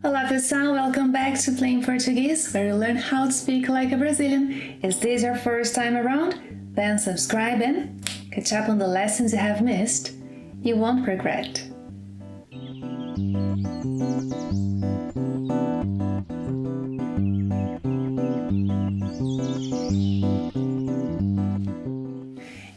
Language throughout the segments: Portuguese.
Olá pessoal, welcome back to Playing Portuguese, where you learn how to speak like a Brazilian. Is this your first time around? Then subscribe and catch up on the lessons you have missed. You won't regret.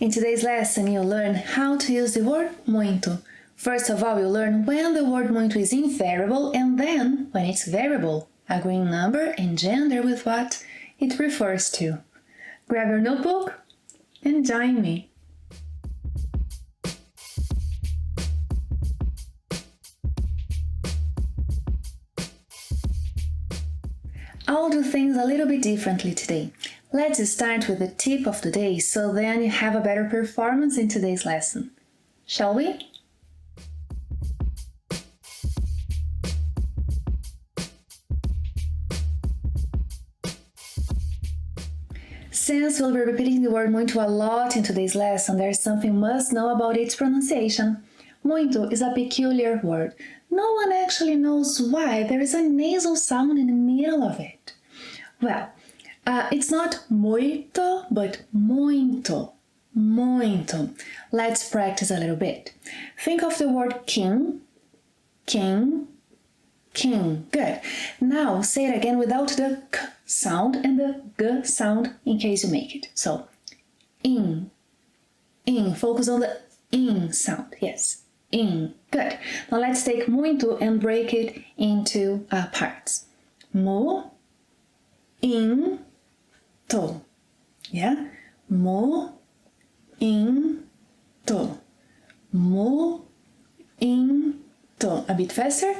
In today's lesson, you'll learn how to use the word muito. First of all, you'll learn when the word muito is invariable and then when it's variable, agreeing number and gender with what it refers to. Grab your notebook and join me. I'll do things a little bit differently today. Let's start with the tip of the day so then you have a better performance in today's lesson. Shall we? Since we'll be repeating the word muito a lot in today's lesson, there's something you must know about its pronunciation. Muito is a peculiar word. No one actually knows why there is a nasal sound in the middle of it. Well, it's not muito, but muito. Muito. Let's practice a little bit. Think of the word king, king, king. Good. Now say it again without the k sound and the g sound in case you make it. So, in. Focus on the in sound. Yes, in. Good. Now let's take muito and break it into parts. Mu, in, to. Yeah? Mu, in, to. Mu, in, to. A bit faster.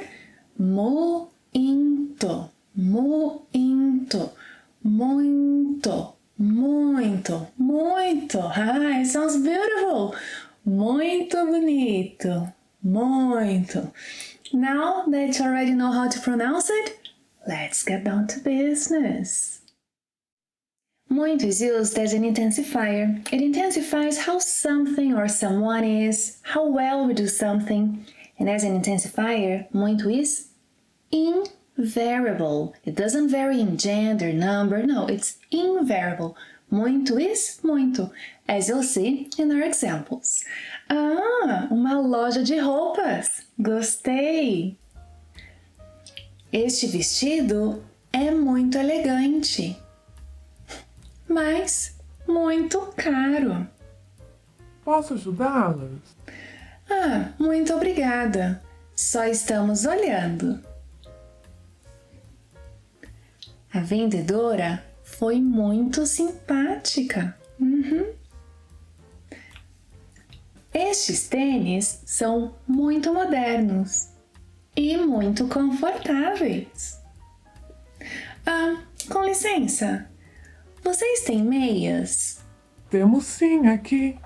Muito, muito, muito, muito, muito. Ah, it sounds beautiful. Muito bonito. Muito. Now that you already know how to pronounce it, let's get down to business. Muito is used as an intensifier. It intensifies how something or someone is, how well we do something. And as an intensifier, muito is invariable. It doesn't vary in gender, number, no, it's invariable. Muito is muito, as you'll see in our examples. Ah, uma loja de roupas. Gostei! Este vestido é muito elegante, mas muito caro. Posso ajudá-las? Ah, muito obrigada. Só estamos olhando. A vendedora foi muito simpática. Estes tênis são muito modernos e muito confortáveis. Ah, com licença, vocês têm meias? Temos sim aqui.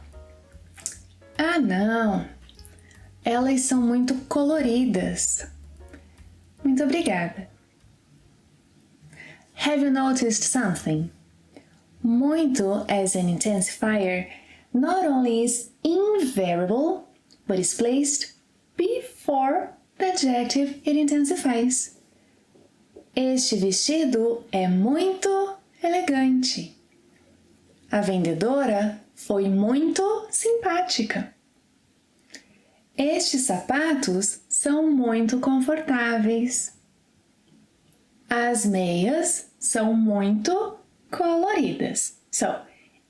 Ah, não. Elas são muito coloridas. Muito obrigada. Have you noticed something? Muito as an intensifier not only is invariable, but is placed before the adjective it intensifies. Este vestido é muito elegante. A vendedora foi muito simpática. Estes sapatos são muito confortáveis. As meias são muito coloridas. So,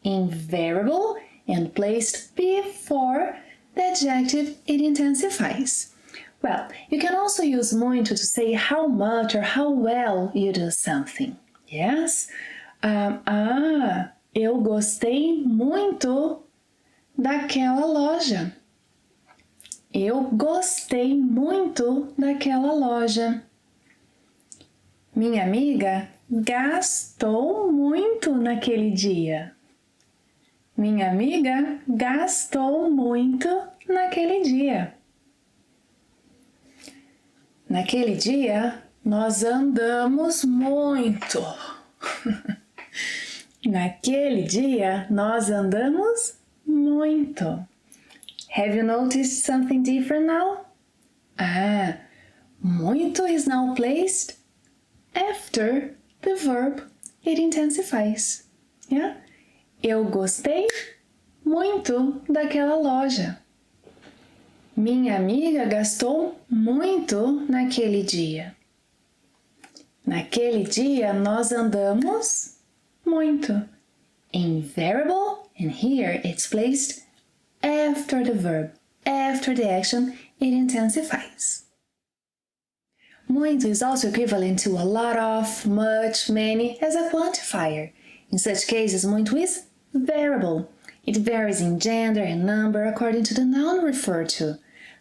invariable and placed before the adjective it intensifies. Well, you can also use muito to say how much or how well you do something. Yes? Eu gostei muito daquela loja. Eu gostei muito daquela loja. Minha amiga gastou muito naquele dia. Minha amiga gastou muito naquele dia. Naquele dia, nós andamos muito. Naquele dia, nós andamos muito. Have you noticed something different now? Muito is now placed after the verb. It intensifies. Yeah? Eu gostei muito daquela loja. Minha amiga gastou muito naquele dia. Naquele dia nós andamos muito. In variable, and here it's placed after the verb. After the action, it intensifies. Muito is also equivalent to a lot of, much, many as a quantifier. In such cases, muito is variable. It varies in gender and number according to the noun referred to.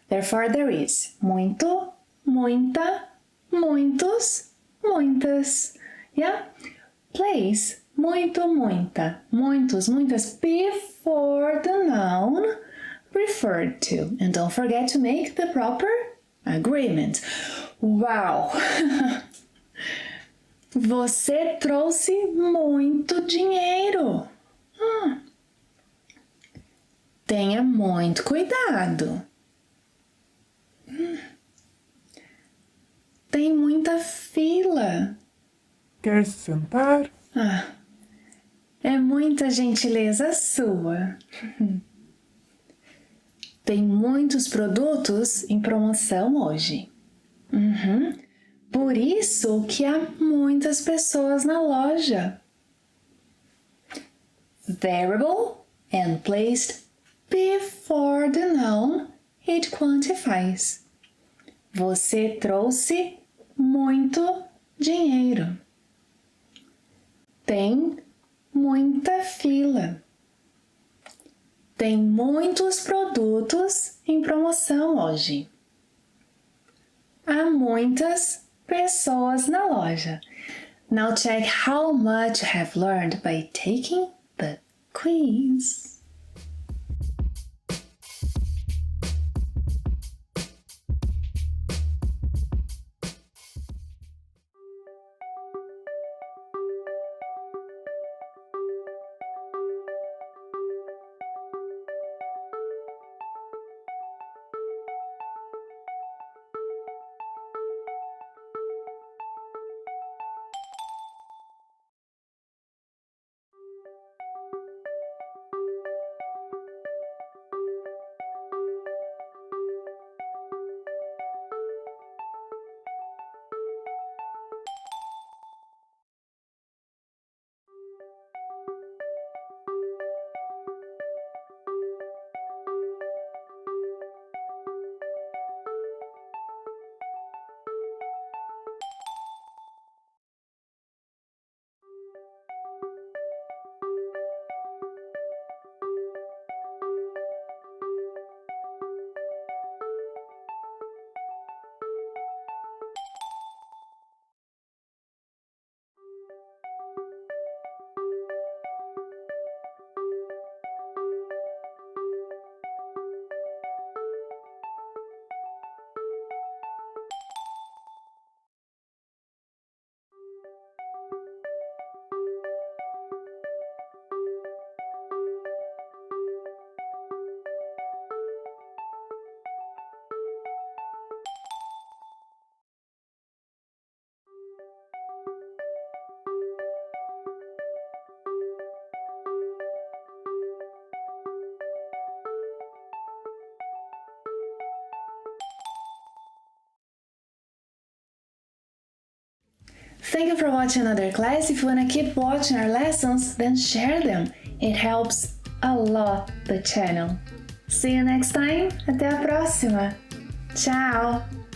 Therefore, there is muito, muita, muitos, muitas. Yeah? Place muito, muita, muitos, muitas before the noun referred to. And don't forget to make the proper agreement. Wow! Você trouxe muito dinheiro. Tenha muito cuidado. Tem muita fila. Quer se sentar? É muita gentileza sua. Tem muitos produtos em promoção hoje. Por isso que há muitas pessoas na loja. Variable and placed before the noun, it quantifies. Você trouxe muito dinheiro. Tem muita fila. Tem muitos produtos em promoção hoje. Há muitas pessoas na loja. Now check how much you have learned by taking the quiz. Thank you for watching another class. If you want to keep watching our lessons, then share them. It helps a lot the channel. See you next time. Até a próxima. Tchau!